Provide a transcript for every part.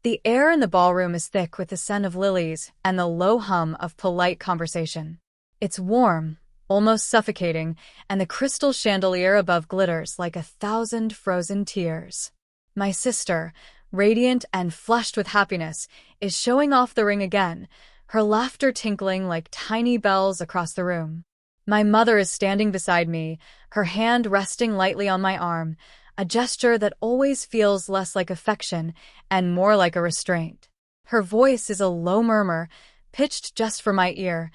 The air in the ballroom is thick with the scent of lilies and the low hum of polite conversation. It's warm, almost suffocating, and the crystal chandelier above glitters like 1,000 frozen tears. My sister, radiant and flushed with happiness, is showing off the ring again, her laughter tinkling like tiny bells across the room. My mother is standing beside me, her hand resting lightly on my arm, a gesture that always feels less like affection and more like a restraint. Her voice is a low murmur, pitched just for my ear,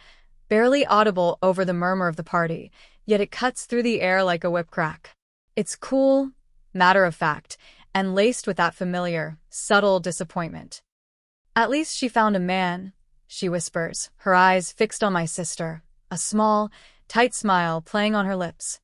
barely audible over the murmur of the party, yet it cuts through the air like a whipcrack. It's cool, matter of fact, and laced with that familiar, subtle disappointment. "At least she found a man," she whispers, her eyes fixed on my sister, a small, tight smile playing on her lips.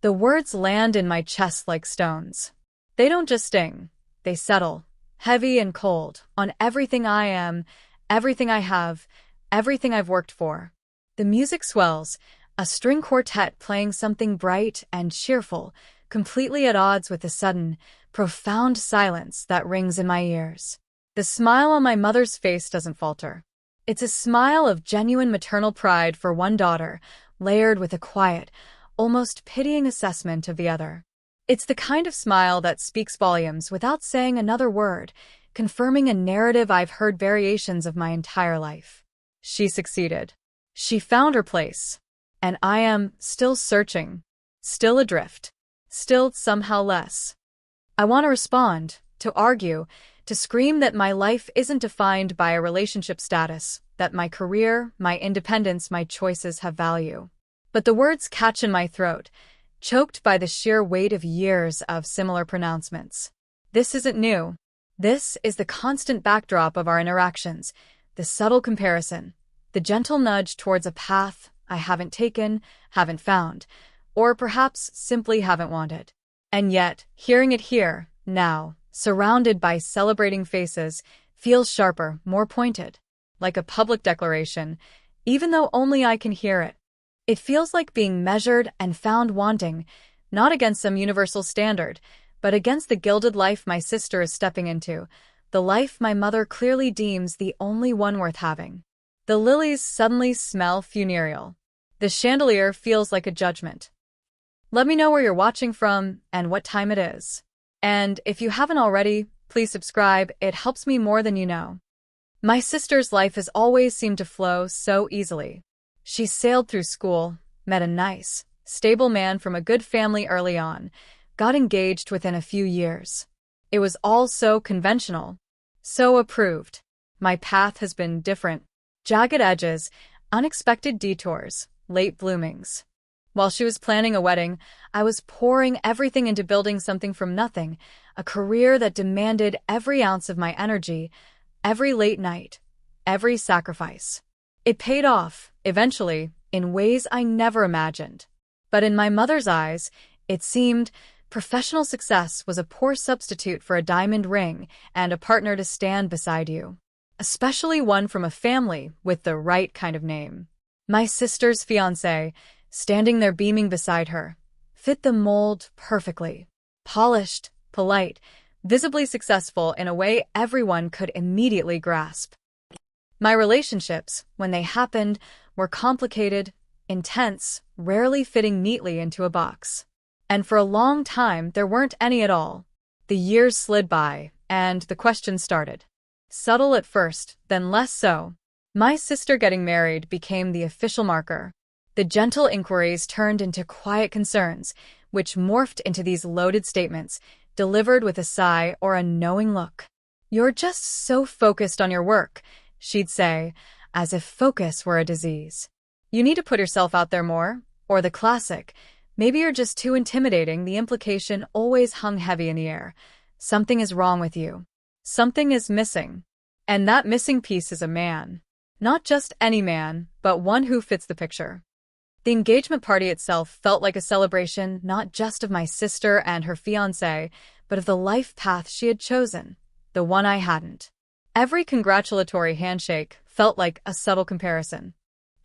The words land in my chest like stones. They don't just sting, they settle, heavy and cold, on everything I am, everything I have, everything I've worked for. The music swells, a string quartet playing something bright and cheerful, completely at odds with the sudden, profound silence that rings in my ears. The smile on my mother's face doesn't falter. It's a smile of genuine maternal pride for one daughter, layered with a quiet, almost pitying assessment of the other. It's the kind of smile that speaks volumes without saying another word, confirming a narrative I've heard variations of my entire life. She succeeded. She found her place. And I am still searching, still adrift, still somehow less. I want to respond, to argue, to scream that my life isn't defined by a relationship status, that my career, my independence, my choices have value. But the words catch in my throat, choked by the sheer weight of years of similar pronouncements. This isn't new. This is the constant backdrop of our interactions, the subtle comparison, the gentle nudge towards a path I haven't taken, haven't found, or perhaps simply haven't wanted. And yet, hearing it here, now, surrounded by celebrating faces, feels sharper, more pointed, like a public declaration, even though only I can hear it. It feels like being measured and found wanting, not against some universal standard, but against the gilded life my sister is stepping into, the life my mother clearly deems the only one worth having. The lilies suddenly smell funereal. The chandelier feels like a judgment. Let me know where you're watching from and what time it is. And if you haven't already, please subscribe, it helps me more than you know. My sister's life has always seemed to flow so easily. She sailed through school, met a nice, stable man from a good family early on, got engaged within a few years. It was all so conventional, so approved. My path has been different. Jagged edges, unexpected detours, late bloomings. While she was planning a wedding, I was pouring everything into building something from nothing, a career that demanded every ounce of my energy, every late night, every sacrifice. It paid off, eventually, in ways I never imagined. But in my mother's eyes, it seemed professional success was a poor substitute for a diamond ring and a partner to stand beside you, especially one from a family with the right kind of name. My sister's fiancé, standing there beaming beside her, fit the mold perfectly. Polished, polite, visibly successful in a way everyone could immediately grasp. My relationships, when they happened, were complicated, intense, rarely fitting neatly into a box. And for a long time, there weren't any at all. The years slid by, and the questions started. Subtle at first, then less so. My sister getting married became the official marker. The gentle inquiries turned into quiet concerns, which morphed into these loaded statements, delivered with a sigh or a knowing look. "You're just so focused on your work," she'd say, as if focus were a disease. "You need to put yourself out there more," or the classic, "Maybe you're just too intimidating." The implication always hung heavy in the air. Something is wrong with you. Something is missing. And that missing piece is a man. Not just any man, but one who fits the picture. The engagement party itself felt like a celebration not just of my sister and her fiancé, but of the life path she had chosen, the one I hadn't. Every congratulatory handshake felt like a subtle comparison.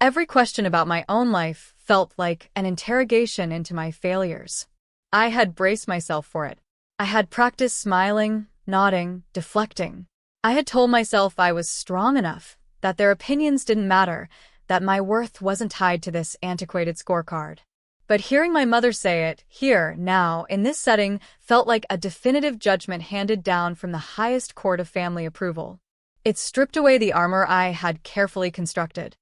Every question about my own life felt like an interrogation into my failures. I had braced myself for it. I had practiced smiling, nodding, deflecting. I had told myself I was strong enough, that their opinions didn't matter, that my worth wasn't tied to this antiquated scorecard. But hearing my mother say it, here, now, in this setting, felt like a definitive judgment handed down from the highest court of family approval. It stripped away the armor I had carefully constructed.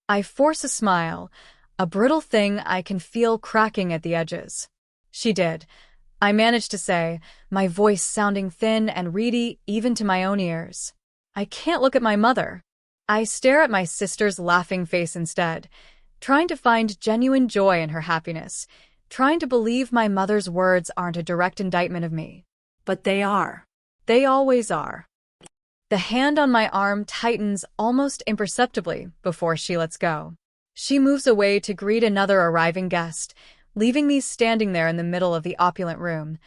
I force a smile, a brittle thing I can feel cracking at the edges. She did. I managed to say, my voice sounding thin and reedy even to my own ears. I can't look at my mother. I stare at my sister's laughing face instead, trying to find genuine joy in her happiness, trying to believe my mother's words aren't a direct indictment of me. But they are. They always are. The hand on my arm tightens almost imperceptibly before she lets go. She moves away to greet another arriving guest, leaving me standing there in the middle of the opulent room,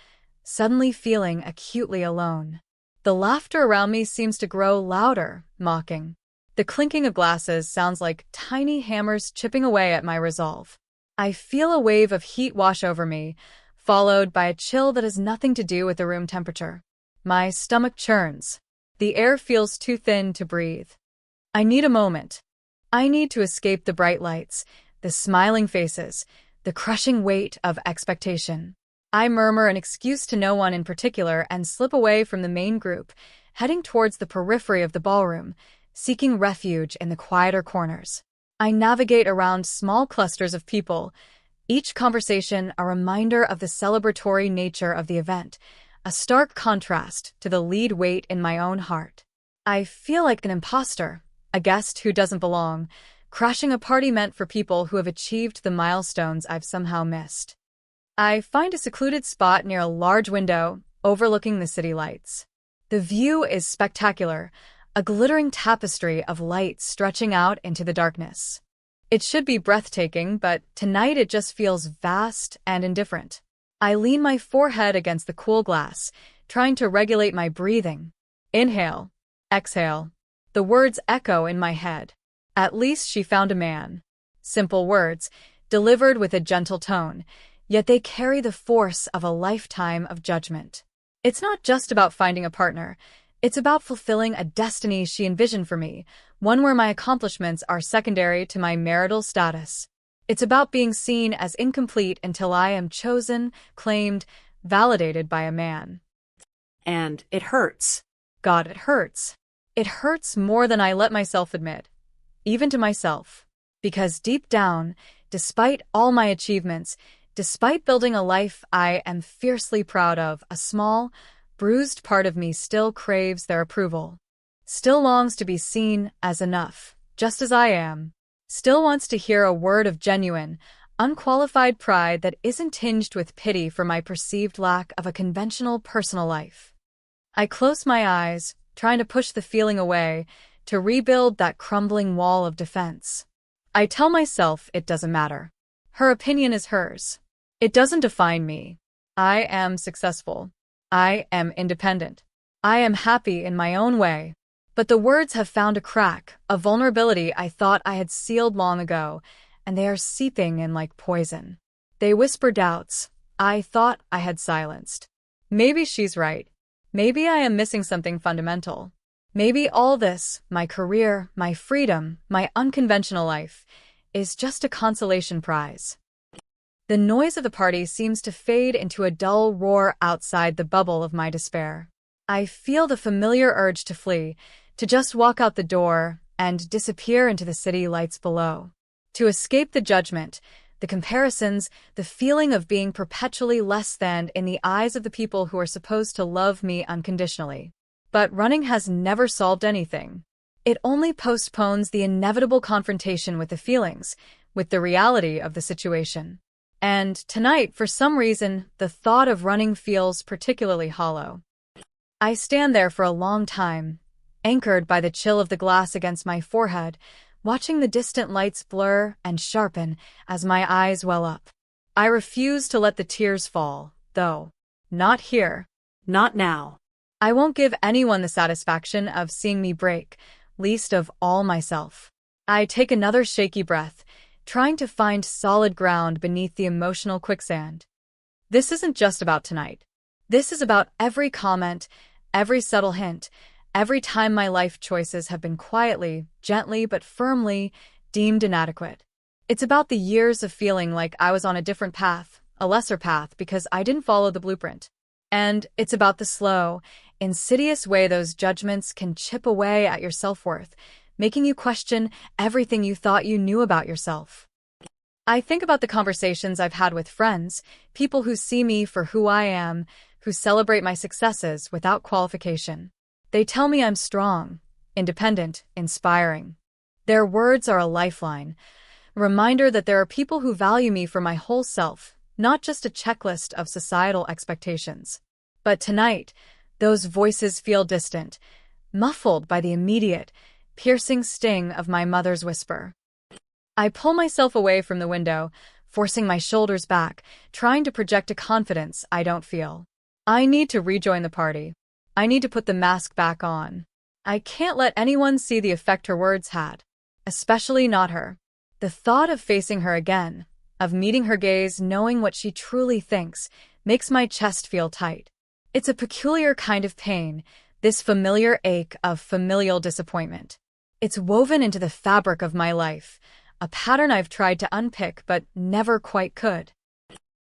suddenly feeling acutely alone. The laughter around me seems to grow louder, mocking. The clinking of glasses sounds like tiny hammers chipping away at my resolve. I feel a wave of heat wash over me, followed by a chill that has nothing to do with the room temperature. My stomach churns. The air feels too thin to breathe. I need a moment. I need to escape the bright lights, the smiling faces, the crushing weight of expectation. I murmur an excuse to no one in particular and slip away from the main group, heading towards the periphery of the ballroom, seeking refuge in the quieter corners. I navigate around small clusters of people, each conversation a reminder of the celebratory nature of the event, a stark contrast to the lead weight in my own heart. I feel like an imposter, a guest who doesn't belong, crashing a party meant for people who have achieved the milestones I've somehow missed. I find a secluded spot near a large window overlooking the city lights. The view is spectacular, a glittering tapestry of light stretching out into the darkness. It should be breathtaking, but tonight it just feels vast and indifferent. I lean my forehead against the cool glass, trying to regulate my breathing. Inhale. Exhale. The words echo in my head. At least she found a man. Simple words, delivered with a gentle tone, yet they carry the force of a lifetime of judgment. It's not just about finding a partner. It's about fulfilling a destiny she envisioned for me, one where my accomplishments are secondary to my marital status. It's about being seen as incomplete until I am chosen, claimed, validated by a man. And it hurts. God, it hurts. It hurts more than I let myself admit, even to myself. Because deep down, despite all my achievements, despite building a life I am fiercely proud of, a small, bruised part of me still craves their approval. Still longs to be seen as enough, just as I am. Still wants to hear a word of genuine, unqualified pride that isn't tinged with pity for my perceived lack of a conventional personal life. I close my eyes, trying to push the feeling away, to rebuild that crumbling wall of defense. I tell myself it doesn't matter. Her opinion is hers. It doesn't define me. I am successful. I am independent. I am happy in my own way. But the words have found a crack, a vulnerability I thought I had sealed long ago, and they are seeping in like poison. They whisper doubts I thought I had silenced. Maybe she's right. Maybe I am missing something fundamental. Maybe all this, my career, my freedom, my unconventional life, is just a consolation prize. The noise of the party seems to fade into a dull roar outside the bubble of my despair. I feel the familiar urge to flee, to just walk out the door and disappear into the city lights below. To escape the judgment, the comparisons, the feeling of being perpetually less than in the eyes of the people who are supposed to love me unconditionally. But running has never solved anything. It only postpones the inevitable confrontation with the feelings, with the reality of the situation. And tonight, for some reason, the thought of running feels particularly hollow. I stand there for a long time, anchored by the chill of the glass against my forehead, watching the distant lights blur and sharpen as my eyes well up. I refuse to let the tears fall, though. Not here. Not now. I won't give anyone the satisfaction of seeing me break, least of all myself. I take another shaky breath, trying to find solid ground beneath the emotional quicksand. This isn't just about tonight. This is about every comment, every subtle hint, every time my life choices have been quietly, gently, but firmly deemed inadequate. It's about the years of feeling like I was on a different path, a lesser path, because I didn't follow the blueprint. And it's about the slow, insidious way those judgments can chip away at your self-worth, making you question everything you thought you knew about yourself. I think about the conversations I've had with friends, people who see me for who I am, who celebrate my successes without qualification. They tell me I'm strong, independent, inspiring. Their words are a lifeline, a reminder that there are people who value me for my whole self, not just a checklist of societal expectations. But tonight, those voices feel distant, muffled by the immediate, piercing sting of my mother's whisper. I pull myself away from the window, forcing my shoulders back, trying to project a confidence I don't feel. I need to rejoin the party. I need to put the mask back on. I can't let anyone see the effect her words had, especially not her. The thought of facing her again, of meeting her gaze, knowing what she truly thinks, makes my chest feel tight. It's a peculiar kind of pain, this familiar ache of familial disappointment. It's woven into the fabric of my life, a pattern I've tried to unpick but never quite could.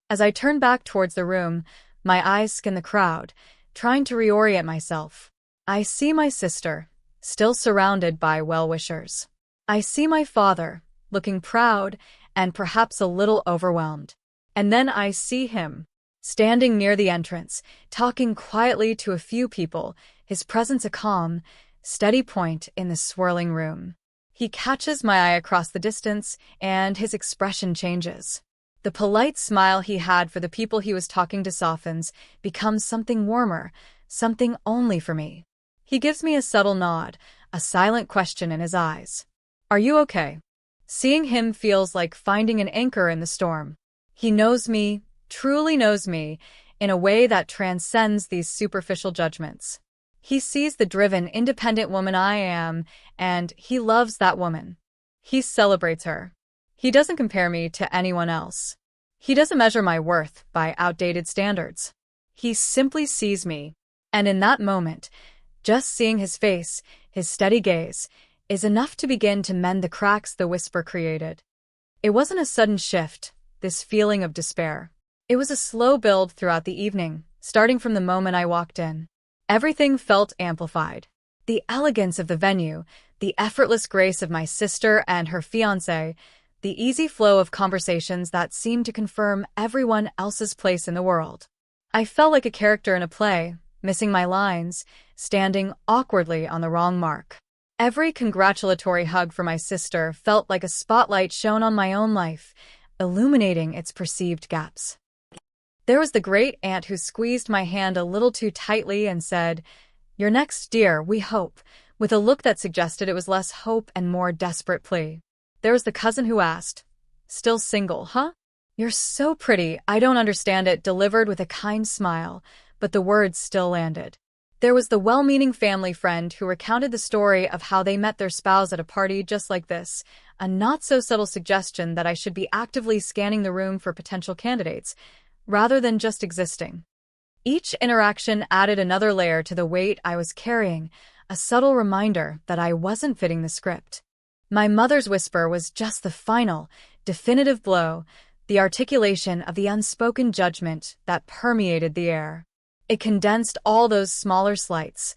As I turn back towards the room, my eyes scan the crowd, trying to reorient myself. I see my sister, still surrounded by well-wishers. I see my father, looking proud and perhaps a little overwhelmed. And then I see him, standing near the entrance, talking quietly to a few people, his presence a calm, steady point in the swirling room. He catches my eye across the distance, and his expression changes. The polite smile he had for the people he was talking to softens, becomes something warmer, something only for me. He gives me a subtle nod, a silent question in his eyes. "Are you okay?" Seeing him feels like finding an anchor in the storm. He knows me, truly knows me, in a way that transcends these superficial judgments. He sees the driven, independent woman I am, and he loves that woman. He celebrates her. He doesn't compare me to anyone else. He doesn't measure my worth by outdated standards. He simply sees me, and in that moment, just seeing his face, his steady gaze, is enough to begin to mend the cracks the whisper created. It wasn't a sudden shift, this feeling of despair. It was a slow build throughout the evening, starting from the moment I walked in. Everything felt amplified. The elegance of the venue, the effortless grace of my sister and her fiancé, the easy flow of conversations that seemed to confirm everyone else's place in the world. I felt like a character in a play, missing my lines, standing awkwardly on the wrong mark. Every congratulatory hug for my sister felt like a spotlight shone on my own life, illuminating its perceived gaps. There was the great aunt who squeezed my hand a little too tightly and said, "You're next, dear, we hope," with a look that suggested it was less hope and more desperate plea. There was the cousin who asked, "Still single, huh?" "You're so pretty, I don't understand it," delivered with a kind smile, but the words still landed. There was the well-meaning family friend who recounted the story of how they met their spouse at a party just like this, a not-so-subtle suggestion that I should be actively scanning the room for potential candidates, rather than just existing. Each interaction added another layer to the weight I was carrying, a subtle reminder that I wasn't fitting the script. My mother's whisper was just the final, definitive blow, the articulation of the unspoken judgment that permeated the air. It condensed all those smaller slights,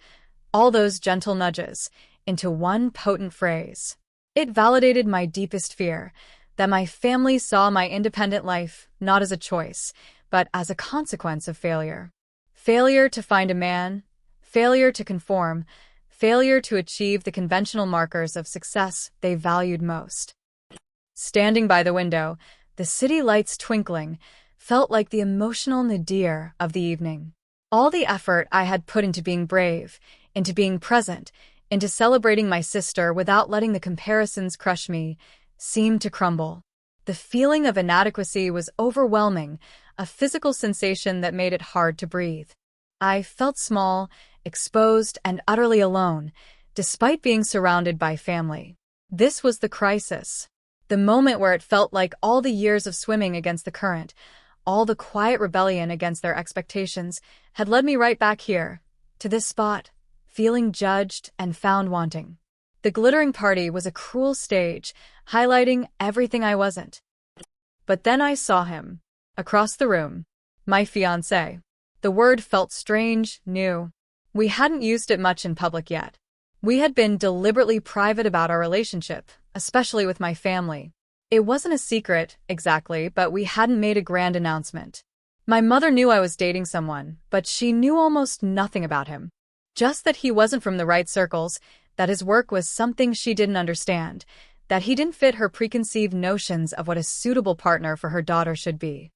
all those gentle nudges, into one potent phrase. It validated my deepest fear, that my family saw my independent life not as a choice, but as a consequence of failure. Failure to find a man, failure to conform, failure to achieve the conventional markers of success they valued most. Standing by the window, the city lights twinkling, felt like the emotional nadir of the evening. All the effort I had put into being brave, into being present, into celebrating my sister without letting the comparisons crush me, seemed to crumble. The feeling of inadequacy was overwhelming, a physical sensation that made it hard to breathe. I felt small, exposed, and utterly alone, despite being surrounded by family. This was the crisis. The moment where it felt like all the years of swimming against the current, all the quiet rebellion against their expectations, had led me right back here, to this spot, feeling judged and found wanting. The glittering party was a cruel stage, highlighting everything I wasn't. But then I saw him. Across the room. My fiancé. The word felt strange, new. We hadn't used it much in public yet. We had been deliberately private about our relationship, especially with my family. It wasn't a secret, exactly, but we hadn't made a grand announcement. My mother knew I was dating someone, but she knew almost nothing about him. Just that he wasn't from the right circles, that his work was something she didn't understand, that he didn't fit her preconceived notions of what a suitable partner for her daughter should be.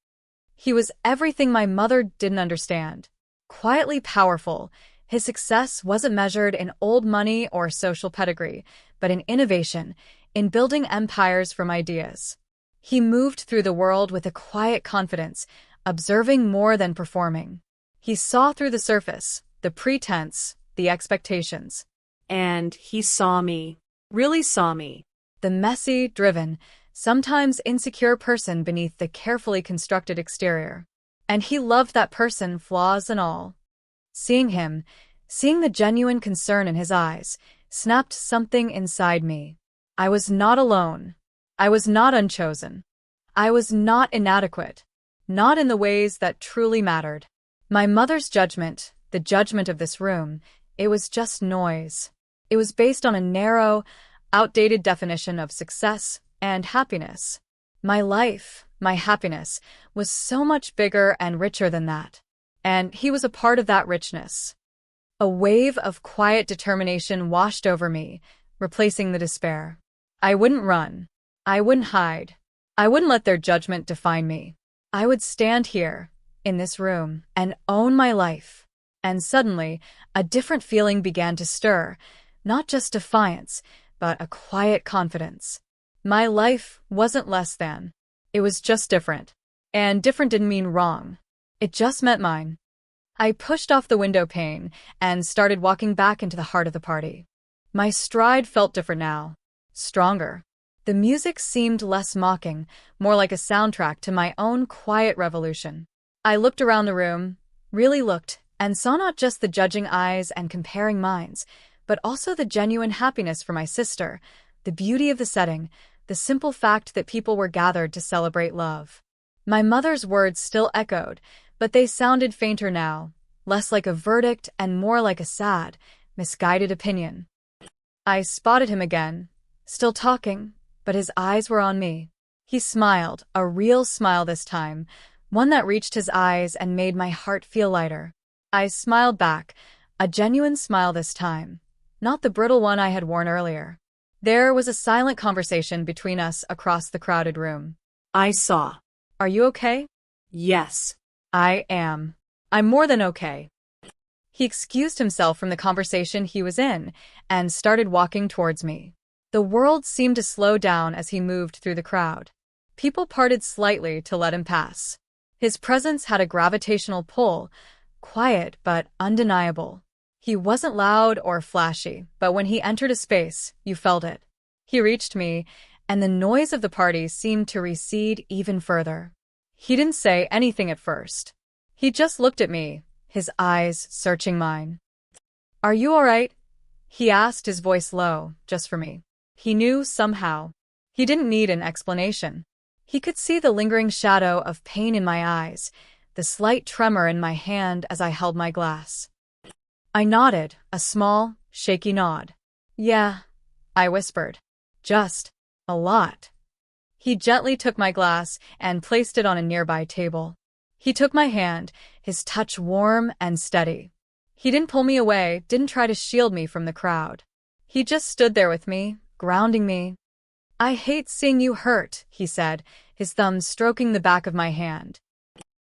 He was everything my mother didn't understand. Quietly powerful, his success wasn't measured in old money or social pedigree, but in innovation, in building empires from ideas. He moved through the world with a quiet confidence, observing more than performing. He saw through the surface, the pretense, the expectations. And he saw me. Really saw me. The messy, driven, sometimes insecure person beneath the carefully constructed exterior. And he loved that person, flaws and all. Seeing him, seeing the genuine concern in his eyes, snapped something inside me. I was not alone. I was not unchosen. I was not inadequate. Not in the ways that truly mattered. My mother's judgment, the judgment of this room, it was just noise. It was based on a narrow, outdated definition of success and happiness. My life, my happiness, was so much bigger and richer than that. And he was a part of that richness. A wave of quiet determination washed over me, replacing the despair. I wouldn't run. I wouldn't hide. I wouldn't let their judgment define me. I would stand here, in this room, and own my life. And suddenly, a different feeling began to stir, not just defiance, but a quiet confidence. My life wasn't less than. It was just different. And different didn't mean wrong. It just meant mine. I pushed off the window pane and started walking back into the heart of the party. My stride felt different now. Stronger. The music seemed less mocking, more like a soundtrack to my own quiet revolution. I looked around the room, really looked, and saw not just the judging eyes and comparing minds, but also the genuine happiness for my sister, the beauty of the setting, the simple fact that people were gathered to celebrate love. My mother's words still echoed, but they sounded fainter now, less like a verdict and more like a sad, misguided opinion. I spotted him again, still talking, but his eyes were on me. He smiled, a real smile this time, one that reached his eyes and made my heart feel lighter. I smiled back, a genuine smile this time, not the brittle one I had worn earlier. There was a silent conversation between us across the crowded room. I saw. Are you okay? Yes. I am. I'm more than okay. He excused himself from the conversation he was in and started walking towards me. The world seemed to slow down as he moved through the crowd. People parted slightly to let him pass. His presence had a gravitational pull, quiet but undeniable. He wasn't loud or flashy, but when he entered a space, you felt it. He reached me, and the noise of the party seemed to recede even further. He didn't say anything at first. He just looked at me, his eyes searching mine. "Are you all right?" he asked, his voice low, just for me. He knew somehow. He didn't need an explanation. He could see the lingering shadow of pain in my eyes, the slight tremor in my hand as I held my glass. I nodded, a small, shaky nod. "Yeah," I whispered. "Just a lot." He gently took my glass and placed it on a nearby table. He took my hand, his touch warm and steady. He didn't pull me away, didn't try to shield me from the crowd. He just stood there with me, grounding me. "I hate seeing you hurt," he said, his thumb stroking the back of my hand.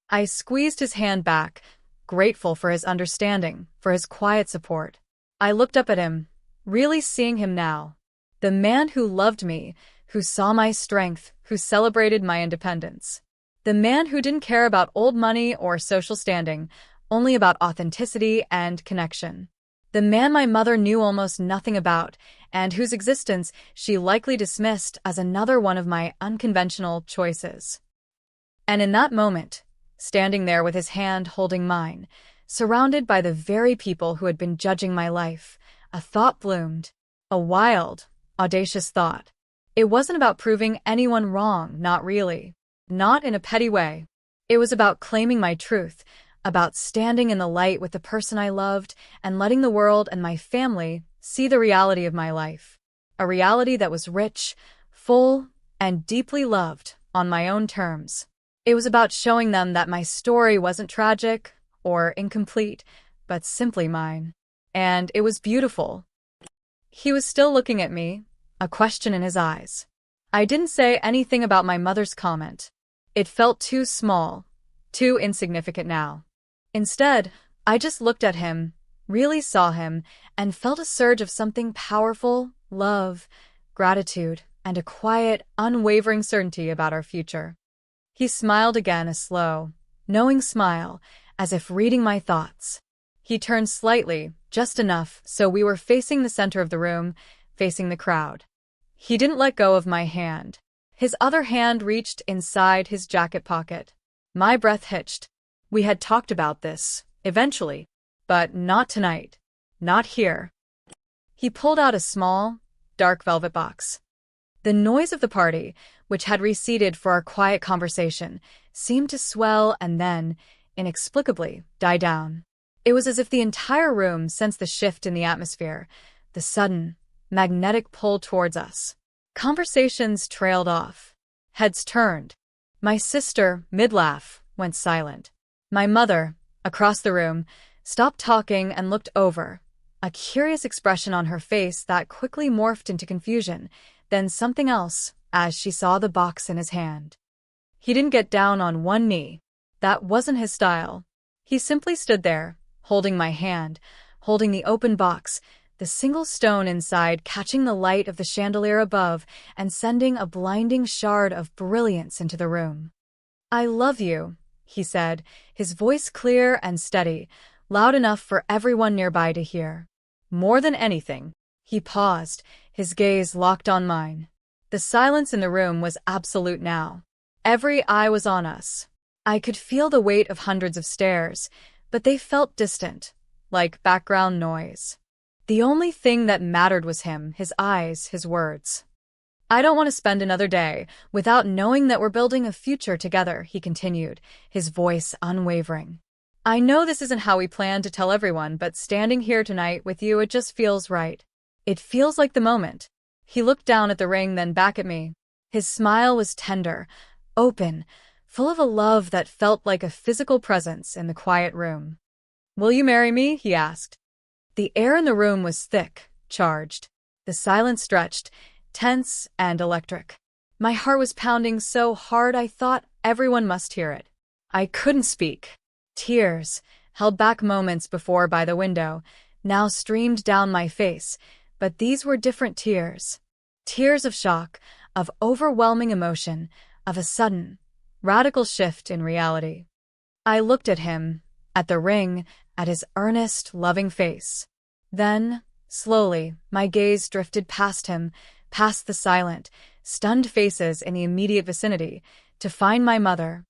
I squeezed his hand back, grateful for his understanding, for his quiet support. I looked up at him, really seeing him now. The man who loved me, who saw my strength, who celebrated my independence. The man who didn't care about old money or social standing, only about authenticity and connection. The man my mother knew almost nothing about, and whose existence she likely dismissed as another one of my unconventional choices. And in that moment, standing there with his hand holding mine, surrounded by the very people who had been judging my life, a thought bloomed. A wild, audacious thought. It wasn't about proving anyone wrong, not really. Not in a petty way. It was about claiming my truth, about standing in the light with the person I loved and letting the world and my family see the reality of my life. A reality that was rich, full, and deeply loved on my own terms. It was about showing them that my story wasn't tragic or incomplete, but simply mine. And it was beautiful. He was still looking at me, a question in his eyes. I didn't say anything about my mother's comment. It felt too small, too insignificant now. Instead, I just looked at him, really saw him, and felt a surge of something powerful, love, gratitude, and a quiet, unwavering certainty about our future. He smiled again, a slow, knowing smile, as if reading my thoughts. He turned slightly, just enough, so we were facing the center of the room, facing the crowd. He didn't let go of my hand. His other hand reached inside his jacket pocket. My breath hitched. We had talked about this, eventually. But not tonight. Not here. He pulled out a small, dark velvet box. The noise of the party, which had receded for our quiet conversation, seemed to swell and then, inexplicably, die down. It was as if the entire room sensed the shift in the atmosphere, the sudden, magnetic pull towards us. Conversations trailed off. Heads turned. My sister, mid-laugh, went silent. My mother, across the room, stopped talking and looked over, a curious expression on her face that quickly morphed into confusion, then something else, as she saw the box in his hand. He didn't get down on one knee. That wasn't his style. He simply stood there, holding my hand, holding the open box, the single stone inside catching the light of the chandelier above and sending a blinding shard of brilliance into the room. "I love you," he said, his voice clear and steady, loud enough for everyone nearby to hear. "More than anything." He paused, his gaze locked on mine. The silence in the room was absolute now. Every eye was on us. I could feel the weight of hundreds of stares, but they felt distant, like background noise. The only thing that mattered was him, his eyes, his words. "I don't want to spend another day without knowing that we're building a future together," he continued, his voice unwavering. "I know this isn't how we planned to tell everyone, but standing here tonight with you, it just feels right. It feels like the moment." He looked down at the ring, then back at me. His smile was tender, open, full of a love that felt like a physical presence in the quiet room. "Will you marry me?" he asked. The air in the room was thick, charged. The silence stretched, tense and electric. My heart was pounding so hard I thought everyone must hear it. I couldn't speak. Tears, held back moments before by the window, now streamed down my face, but these were different tears. Tears of shock, of overwhelming emotion, of a sudden, radical shift in reality. I looked at him, at the ring, at his earnest, loving face. Then, slowly, my gaze drifted past him, past the silent, stunned faces in the immediate vicinity, to find my mother.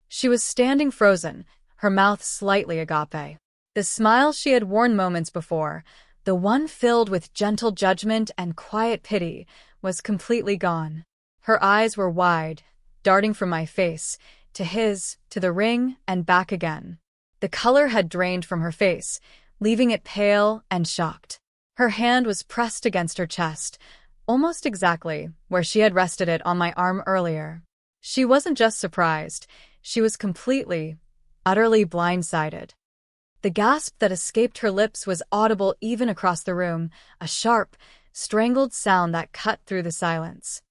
She was standing frozen, her mouth slightly agape. The smile she had worn moments before, the one filled with gentle judgment and quiet pity, was completely gone. Her eyes were wide, darting from my face, to his, to the ring, and back again. The color had drained from her face, leaving it pale and shocked. Her hand was pressed against her chest, almost exactly where she had rested it on my arm earlier. She wasn't just surprised, she was completely, utterly blindsided. The gasp that escaped her lips was audible even across the room, a sharp, strangled sound that cut through the silence.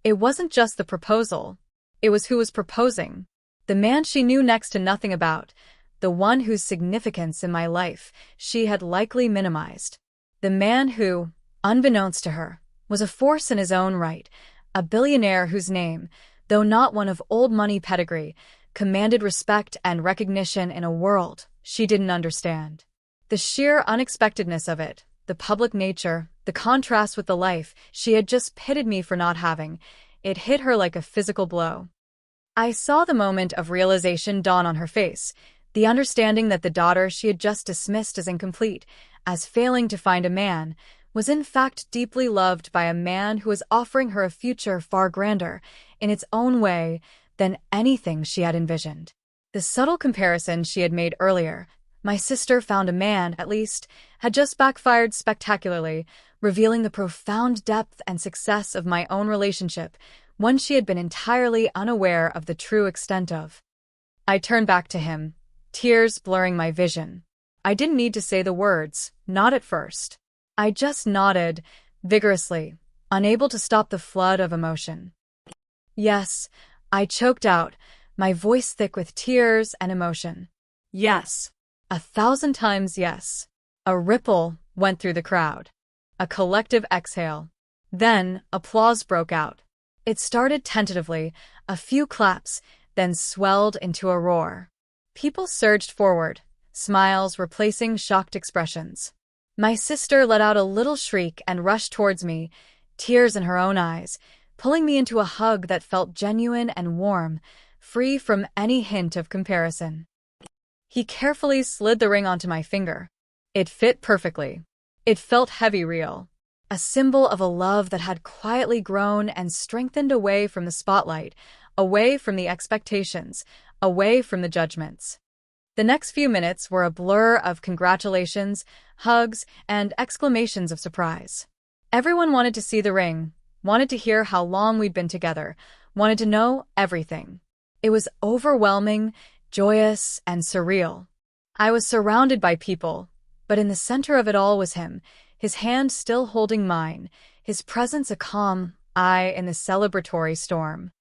It wasn't just the proposal, it was who was proposing. The man she knew next to nothing about, the one whose significance in my life she had likely minimized. The man who, unbeknownst to her, was a force in his own right, a billionaire whose name, though not one of old money pedigree, commanded respect and recognition in a world she didn't understand. The sheer unexpectedness of it, the public nature, the contrast with the life she had just pitted me for not having, it hit her like a physical blow. I saw the moment of realization dawn on her face, The understanding that the daughter she had just dismissed as incomplete, as failing to find a man, was in fact deeply loved by a man who was offering her a future far grander, in its own way, than anything she had envisioned. The subtle comparison she had made earlier, "My sister found a man, at least," had just backfired spectacularly, revealing the profound depth and success of my own relationship, one she had been entirely unaware of the true extent of. I turned back to him, tears blurring my vision. I didn't need to say the words, not at first. I just nodded, vigorously, unable to stop the flood of emotion. "Yes," I choked out, my voice thick with tears and emotion. Yes. 1,000 times yes. A ripple went through the crowd. A collective exhale. Then applause broke out. It started tentatively, a few claps, then swelled into a roar. People surged forward, smiles replacing shocked expressions. My sister let out a little shriek and rushed towards me, tears in her own eyes, pulling me into a hug that felt genuine and warm, free from any hint of comparison. He carefully slid the ring onto my finger. It fit perfectly. It felt heavy real, a symbol of a love that had quietly grown and strengthened away from the spotlight, away from the expectations, away from the judgments. The next few minutes were a blur of congratulations, hugs, and exclamations of surprise. Everyone wanted to see the ring, wanted to hear how long we'd been together, wanted to know everything. It was overwhelming, joyous, and surreal. I was surrounded by people, but in the center of it all was him, his hand still holding mine, his presence a calm eye in the celebratory storm.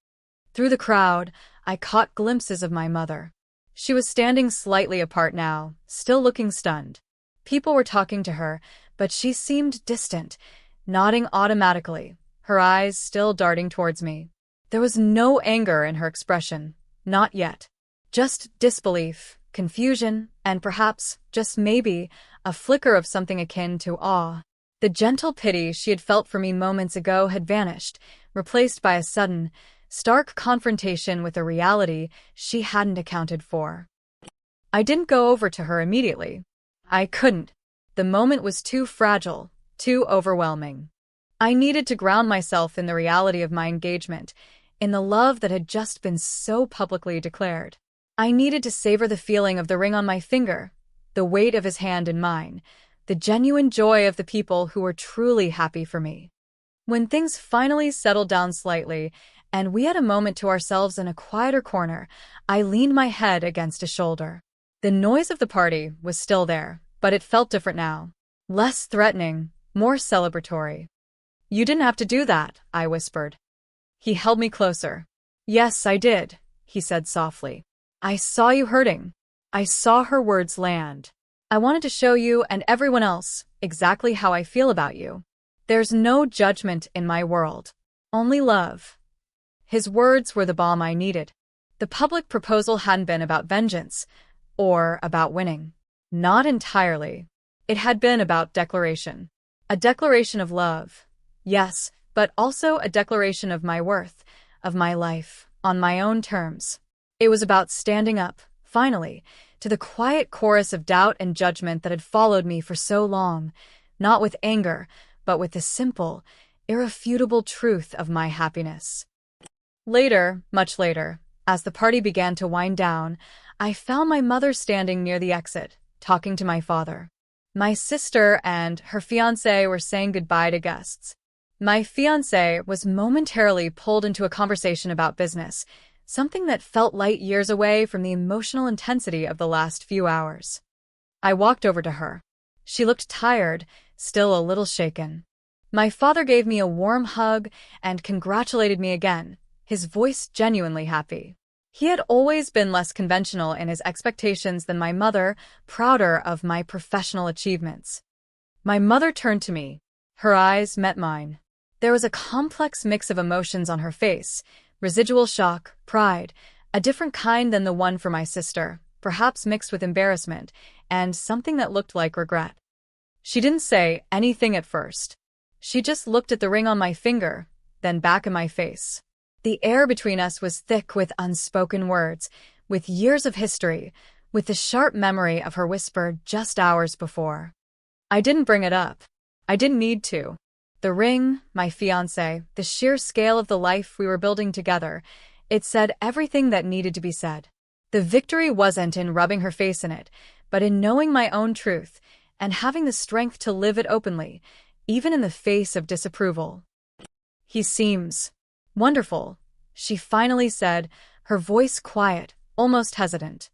Through the crowd, I caught glimpses of my mother. She was standing slightly apart now, still looking stunned. People were talking to her, but she seemed distant, nodding automatically, her eyes still darting towards me. There was no anger in her expression, not yet. Just disbelief, confusion, and perhaps, just maybe, a flicker of something akin to awe. The gentle pity she had felt for me moments ago had vanished, replaced by a sudden, stark confrontation with a reality she hadn't accounted for. I didn't go over to her immediately. I couldn't. The moment was too fragile, too overwhelming. I needed to ground myself in the reality of my engagement, in the love that had just been so publicly declared. I needed to savor the feeling of the ring on my finger, the weight of his hand in mine, the genuine joy of the people who were truly happy for me. When things finally settled down slightly, and we had a moment to ourselves in a quieter corner, I leaned my head against a shoulder. The noise of the party was still there, but it felt different now. Less threatening, more celebratory. "You didn't have to do that," I whispered. He held me closer. "Yes, I did," he said softly. "I saw you hurting." I saw her words land. "I wanted to show you and everyone else exactly how I feel about you. There's no judgment in my world. Only love." His words were the balm I needed. The public proposal hadn't been about vengeance, or about winning. Not entirely. It had been about declaration. A declaration of love. Yes, but also a declaration of my worth, of my life, on my own terms. It was about standing up, finally, to the quiet chorus of doubt and judgment that had followed me for so long, not with anger, but with the simple, irrefutable truth of my happiness. Later, much later, as the party began to wind down, I found my mother standing near the exit, talking to my father. My sister and her fiancé were saying goodbye to guests. My fiancé was momentarily pulled into a conversation about business, something that felt light years away from the emotional intensity of the last few hours. I walked over to her. She looked tired, still a little shaken. My father gave me a warm hug and congratulated me again, his voice genuinely happy. He had always been less conventional in his expectations than my mother, prouder of my professional achievements. My mother turned to me. Her eyes met mine. There was a complex mix of emotions on her face, residual shock, pride, a different kind than the one for my sister, perhaps mixed with embarrassment, and something that looked like regret. She didn't say anything at first. She just looked at the ring on my finger, then back at my face. The air between us was thick with unspoken words, with years of history, with the sharp memory of her whisper just hours before. I didn't bring it up. I didn't need to. The ring, my fiancé, the sheer scale of the life we were building together, it said everything that needed to be said. The victory wasn't in rubbing her face in it, but in knowing my own truth and having the strength to live it openly, even in the face of disapproval. He seems wonderful, she finally said, her voice quiet, almost hesitant.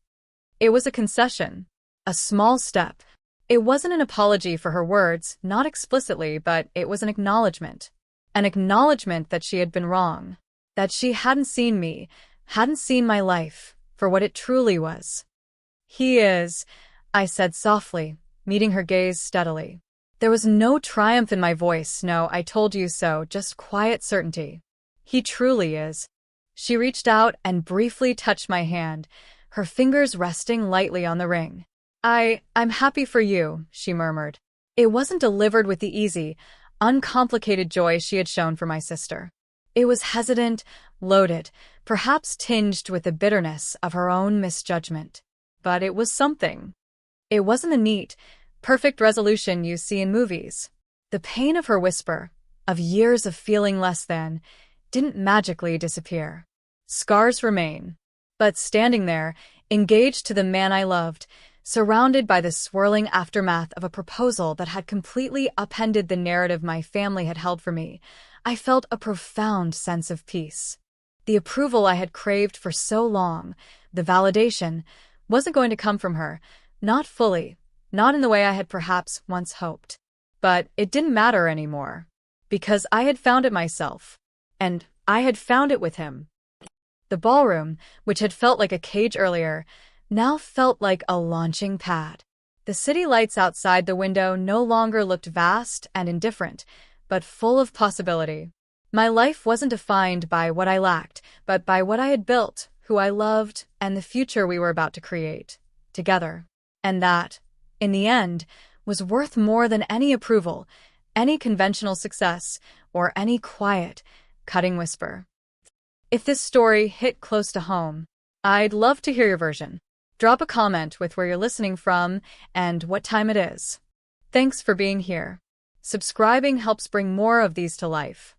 It was a concession, a small step. It wasn't an apology for her words, not explicitly, but it was an acknowledgement. An acknowledgement that she had been wrong, that she hadn't seen me, hadn't seen my life, for what it truly was. He is, I said softly, meeting her gaze steadily. There was no triumph in my voice, no I told you so, just quiet certainty. He truly is. She reached out and briefly touched my hand, her fingers resting lightly on the ring. I'm happy for you, she murmured. It wasn't delivered with the easy, uncomplicated joy she had shown for my sister. It was hesitant, loaded, perhaps tinged with the bitterness of her own misjudgment. But it was something. It wasn't the neat, perfect resolution you see in movies. The pain of her whisper, of years of feeling less than, didn't magically disappear. Scars remain. But standing there, engaged to the man I loved, surrounded by the swirling aftermath of a proposal that had completely upended the narrative my family had held for me, I felt a profound sense of peace. The approval I had craved for so long, the validation, wasn't going to come from her, not fully, not in the way I had perhaps once hoped. But it didn't matter anymore, because I had found it myself, and I had found it with him. The ballroom, which had felt like a cage earlier, now felt like a launching pad. The city lights outside the window no longer looked vast and indifferent, but full of possibility. My life wasn't defined by what I lacked, but by what I had built, who I loved, and the future we were about to create, together. And that, in the end, was worth more than any approval, any conventional success, or any quiet, cutting whisper. If this story hit close to home, I'd love to hear your version. Drop a comment with where you're listening from and what time it is. Thanks for being here. Subscribing helps bring more of these to life.